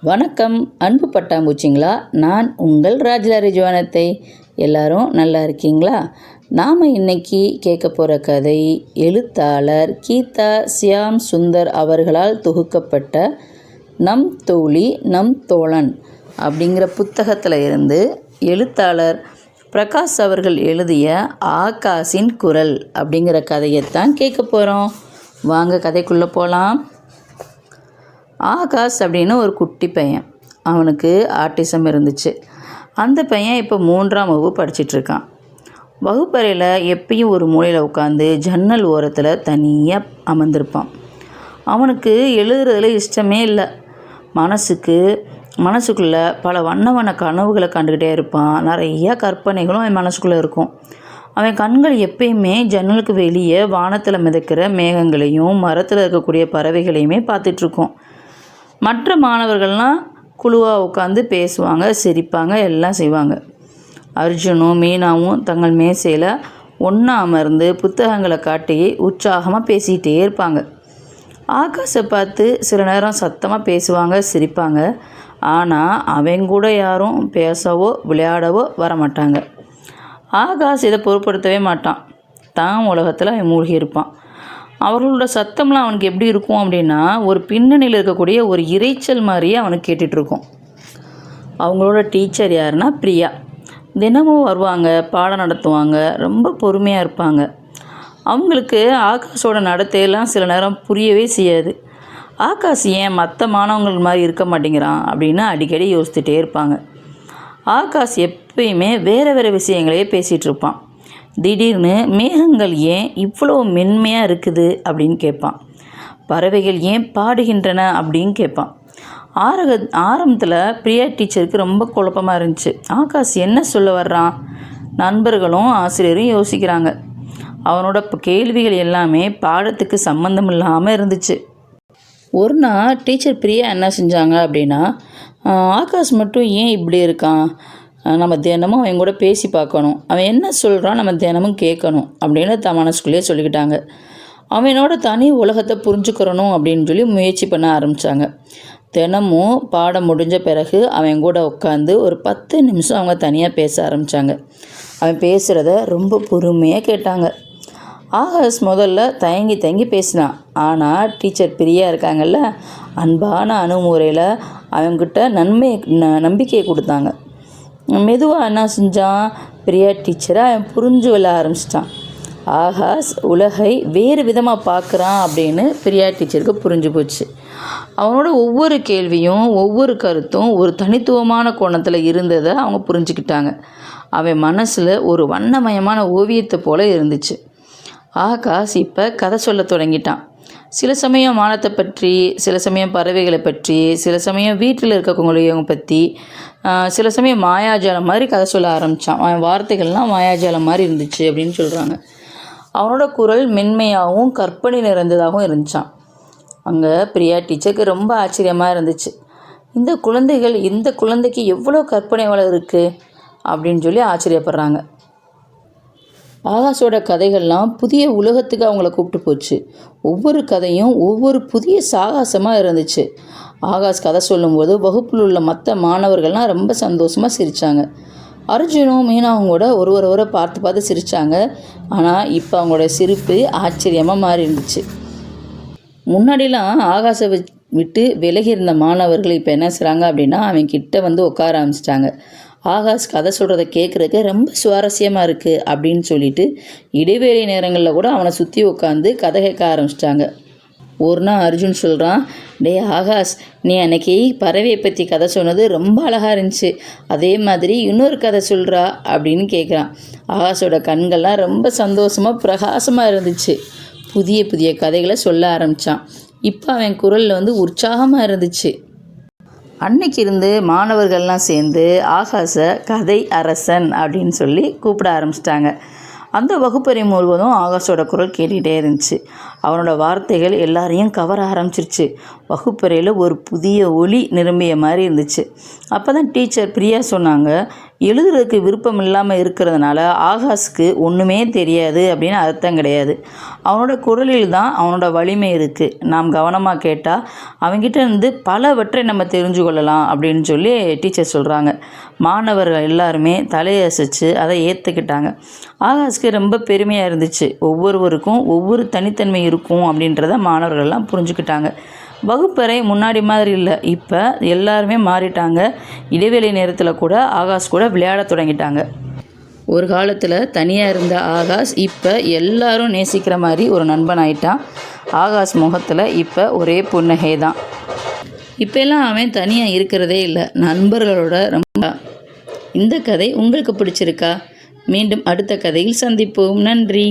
வணக்கம் அன்பு பட்டாம்பூச்சிங்களா. நான் உங்கள் ராஜலாரி ஜுவானத்தை. எல்லாரும் நல்லா இருக்கீங்களா? நாம் இன்னைக்கு கேட்க போகிற கதை எழுத்தாளர் கீதா சியாம் சுந்தர் அவர்களால் தொகுக்கப்பட்ட நம் தோழி நம் தோழன் அப்படிங்கிற புத்தகத்தில் இருந்து எழுத்தாளர் பிரகாஷ் அவர்கள் எழுதிய ஆகாஷின் குரல் அப்படிங்கிற கதையைத்தான் கேட்க போகிறோம். வாங்க கதைக்குள்ளே போகலாம். ஆகாஷ் அப்படின்னு ஒரு குட்டி பையன். அவனுக்கு ஆட்டிசம் இருந்துச்சு. அந்த பையன் இப்போ 3ஆம் வகுப்பு படிச்சிட்ருக்கான். வகுப்பறையில் எப்பயும் ஒரு மூலையில் உட்காந்து ஜன்னல் ஓரத்தில் தனியாக அமர்ந்திருப்பான். அவனுக்கு எழுதுறதுல இஷ்டமே இல்லை. மனசுக்குள்ளே பல வண்ண கனவுகளை கண்டுக்கிட்டே இருப்பான். நிறையா கற்பனைகளும் அவன் மனசுக்குள்ளே இருக்கும். அவன் கண்கள் எப்பயுமே ஜன்னலுக்கு வெளியே வானத்தில் மிதக்கிற மேகங்களையும் மரத்தில் இருக்கக்கூடிய பறவைகளையுமே பார்த்துட்ருக்கோம். மற்ற மாணவர்கள்லாம் குழுவாக உட்காந்து பேசுவாங்க, சிரிப்பாங்க, எல்லாம் செய்வாங்க. அர்ஜுனும் மீனாவும் தங்கள் மேசையில் ஒன்றா அமர்ந்து புத்தகங்களை காட்டி உற்சாகமாக பேசிகிட்டே இருப்பாங்க. ஆகாஷை பார்த்து சில நேரம் சத்தமாக பேசுவாங்க, சிரிப்பாங்க. ஆனால் அவங்க கூட யாரும் பேசவோ விளையாடவோ வரமாட்டாங்க. ஆகாஷ் இதை பொருட்படுத்தவே மாட்டான். தான் உலகத்தில் அவன் மூழ்கி இருப்பான். அவர்களோட சத்தம்லாம் அவனுக்கு எப்படி இருக்கும் அப்படின்னா, ஒரு பின்னணியில் இருக்கக்கூடிய ஒரு இரைச்சல் மாதிரியே அவனுக்கு கேட்டுட்ருக்கும். அவங்களோட டீச்சர் யாருன்னா பிரியா. தினமும் வருவாங்க, பாடம் நடத்துவாங்க, ரொம்ப பொறுமையாக இருப்பாங்க. அவங்களுக்கு ஆகாஷோட நடத்தையெல்லாம் சில நேரம் புரியவே செய்யாது. ஆகாஷ் ஏன் மற்ற மாணவங்கள் மாதிரி இருக்க மாட்டேங்கிறான் அப்படின்னு அடிக்கடி யோசிச்சுட்டே இருப்பாங்க. ஆகாஷ் எப்பயுமே வேறு விஷயங்களையே பேசிகிட்டு இருப்பான். திடீர்னு மேகங்கள் ஏன் இவ்வளோ மென்மையாக இருக்குது அப்படின்னு கேட்பான். பறவைகள் ஏன் பாடுகின்றன அப்படின்னு கேட்பான். ஆரம்பத்தில் பிரியா டீச்சருக்கு ரொம்ப குழப்பமாக இருந்துச்சு. ஆகாஷ் என்ன சொல்ல வர்றான்? நண்பர்களும் ஆசிரியரும் யோசிக்கிறாங்க. அவனோட கேள்விகள் எல்லாமே பாடத்துக்கு சம்மந்தம் இல்லாமல் இருந்துச்சு. ஒரு நாள் டீச்சர் பிரியா என்ன செஞ்சாங்க அப்படின்னா, ஆகாஷ் மட்டும் ஏன் இப்படி இருக்கான், நம்ம தினமும் அவன் கூட பேசி பார்க்கணும், அவன் என்ன சொல்கிறான் நம்ம தினமும் கேட்கணும் அப்படின்னு மனசுக்குள்ளேயே சொல்லிக்கிட்டாங்க. அவனோட தனி உலகத்தை புரிஞ்சுக்கிறணும் அப்படின்னு சொல்லி முயற்சி பண்ண ஆரம்பித்தாங்க. தினமும் பாடம் முடிஞ்ச பிறகு அவன் கூட உட்காந்து ஒரு 10 நிமிஷம் அவங்க தனியாக பேச ஆரம்பித்தாங்க. அவன் பேசுகிறத ரொம்ப பொறுமையாக கேட்டாங்க. ஆகாஷ் முதல்ல தயங்கி பேசினான். ஆனால் டீச்சர் பிரியா இருக்காங்கல்ல, அன்பான அணுகுமுறையில் அவங்ககிட்ட நம்பிக்கையை கொடுத்தாங்க. மெதுவாக என்ன செஞ்சான், பிரியா டீச்சரை அவன் புரிஞ்சு கொள்ள ஆரம்பிச்சிட்டான். ஆகாஷ் உலகை வேறு விதமாக பார்க்குறான் அப்படின்னு பிரியா டீச்சருக்கு புரிஞ்சு போச்சு. அவனோட ஒவ்வொரு கேள்வியும் ஒவ்வொரு கருத்தும் ஒரு தனித்துவமான கோணத்தில் இருந்ததை அவங்க புரிஞ்சுக்கிட்டாங்க. அவன் மனசில் ஒரு வண்ணமயமான ஓவியத்தை போல் இருந்துச்சு. ஆகாஷ் இப்போ கதை சொல்ல தொடங்கிட்டான். சில சமயம் வானத்தை பற்றி, சில சமயம் பறவைகளை பற்றி, சில சமயம் வீட்டில் இருக்கவங்களையும் பற்றி, சில சமயம் மாயாஜாலம் மாதிரி கதை சொல்ல ஆரம்பித்தான். அவன் வார்த்தைகள்லாம் மாயாஜாலம் மாதிரி இருந்துச்சு அப்படின்னு சொல்கிறாங்க. அவனோட குரல் மென்மையாகவும் கற்பனை நிறைந்ததாகவும் இருந்துச்சான். அங்கே பிரியா டீச்சருக்கு ரொம்ப ஆச்சரியமாக இருந்துச்சு. இந்த குழந்தைக்கு எவ்வளோ கற்பனை வளம் இருக்குது அப்படின்னு சொல்லி ஆச்சரியப்படுறாங்க. ஆகாஷோட கதைகள்லாம் புதிய உலகத்துக்கு அவங்கள கூப்பிட்டு போச்சு. ஒவ்வொரு கதையும் ஒவ்வொரு புதிய சாகசமாக இருந்துச்சு. ஆகாஷ் கதை சொல்லும்போது வகுப்பில் உள்ள மற்ற மாணவர்கள்லாம் ரொம்ப சந்தோஷமாக சிரித்தாங்க. அர்ஜுனும் மீனாவும் கூட ஒருவரை பார்த்து சிரித்தாங்க. ஆனால் இப்போ அவங்களோட சிரிப்பு ஆச்சரியமாக மாறி இருந்துச்சு. முன்னாடிலாம் ஆகாஷை விட்டு விலகி இருந்த மாணவர்கள் இப்போ என்ன செய்கிறாங்க அப்படின்னா, அவன் கிட்ட வந்து உட்கார ஆரம்பிச்சிட்டாங்க. ஆகாஷ் கதை சொல்கிறத கேட்குறதுக்கு ரொம்ப சுவாரஸ்யமாக இருக்குது அப்படின்னு சொல்லிட்டு இடைவேளை நேரங்களில் கூட அவனை சுற்றி உட்காந்து கதை கேட்க ஆரம்பிச்சிட்டாங்க. ஒரு நாள் அர்ஜுன் சொல்கிறான், டே ஆகாஷ், நீ அன்னைக்கு பறவையை பற்றி கதை சொன்னது ரொம்ப அழகாக இருந்துச்சு, அதே மாதிரி இன்னொரு கதை சொல்கிறா அப்படின்னு கேட்குறான். ஆகாஷோட கண்கள்லாம் ரொம்ப சந்தோஷமாக பிரகாசமாக இருந்துச்சு. புதிய கதைகளை சொல்ல ஆரம்பித்தான். இப்போ அவன் குரலில் உற்சாகமாக இருந்துச்சு. அன்னைக்கு இருந்து மாணவர்கள்லாம் சேர்ந்து ஆகாஷை கதை அரசன் அப்படின்னு சொல்லி கூப்பிட ஆரம்பிச்சிட்டாங்க. அந்த வகுப்பறை முழுவதும் ஆகாஷோட குரல் கேட்டுகிட்டே இருந்துச்சு. அவனோட வார்த்தைகள் எல்லாரையும் கவர ஆரம்பிச்சிருச்சு. வகுப்பறையில் ஒரு புதிய ஒளி நிரம்பிய மாதிரி இருந்துச்சு. அப்போ தான் டீச்சர் பிரியா சொன்னாங்க, எழுதுறதுக்கு விருப்பம் இல்லாமல் இருக்கிறதுனால ஆகாஷ்க்கு ஒன்றுமே தெரியாது அப்படின்னு அர்த்தம் கிடையாது. அவனோட குரலில் தான் அவனோட வலிமை இருக்குது. நாம் கவனமாக கேட்டால் அவன்கிட்ட இருந்து பலவற்றை நம்ம தெரிஞ்சு கொள்ளலாம் அப்படின்னு சொல்லி டீச்சர் சொல்கிறாங்க. மாணவர்கள் எல்லாருமே தலையசைச்சு அதை ஏற்றுக்கிட்டாங்க. ஆகாஷ்க்கு ரொம்ப பெருமையாக இருந்துச்சு. ஒவ்வொருவருக்கும் ஒவ்வொரு தனித்தன்மை இருக்கும் அப்படின்றத மாணவர்கள்லாம் புரிஞ்சுக்கிட்டாங்க. வகுப்பறை முன்னாடி மாதிரி இல்லை, இப்போ எல்லாருமே மாறிட்டாங்க. இடைவெளி நேரத்தில் கூட ஆகாஷ் கூட விளையாட தொடங்கிட்டாங்க. ஒரு காலத்தில் தனியாக இருந்த ஆகாஷ் இப்போ எல்லாரும் நேசிக்கிற மாதிரி ஒரு நண்பன் ஆயிட்டான். ஆகாஷ் முகத்தில் இப்போ ஒரே புன்னகை தான். இப்போல்லாம் அவன் தனியாக இருக்கிறதே இல்லை, நண்பர்களோட ரொம்ப. இந்த கதை உங்களுக்கு பிடிச்சிருக்கா? மீண்டும் அடுத்த கதையில் சந்திப்போம். நன்றி.